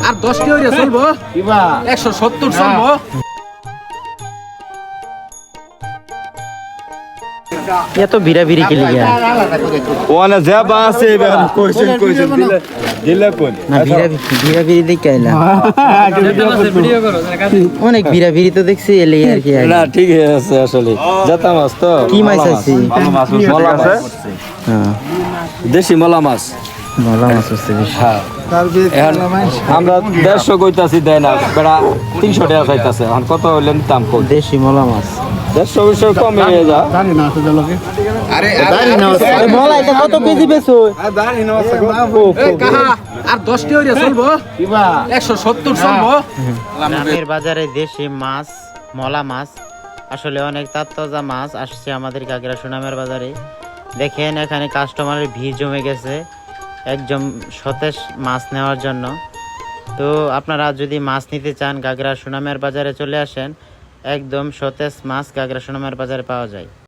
আর 10টি হইরে চলবো 170 চলবো। এত বিড়াবিড়ি কে লিগা ওনা যাবা আছে কইছেন দিলে কোন না বিড়াবিড়ি দেখে আইলা অনেক বিড়াবিড়ি তো দেখছি এলে আর কি না ঠিক আছে আসলে জাতা মাছ তো কি মাছ আছে মলা আছে হ্যাঁ দেশি মলা মাছ হচ্ছে হ্যাঁ আমরা 150 কইতাছি দেয় না বেড়া 300 টাকা চাইতাছে এখন কত হইলে দাম কই দেশি মলা মাছ 150 বিষয় কমে যা মলা এটা কত কেজি বেচো আর 10টি হইরে চলবো 170 চলবো। গ্রামের বাজারে দেশি মাছ মলা মাছ আসলে অনেক তাজা মাছ আসছে আমাদের কাকড়া সুনামের বাজারে। দেখেন এখানে কাস্টমারের ভিড় জমে গেছে একদম সতেজ মাছ নেওয়ার জন্য। তো আপনারা যদি মাছ নিতে চান কাকড়া সুনামের বাজারে চলে আসেন, একদম সতেজ মাছ কাকড়া সুনামের বাজারে পাওয়া যায়।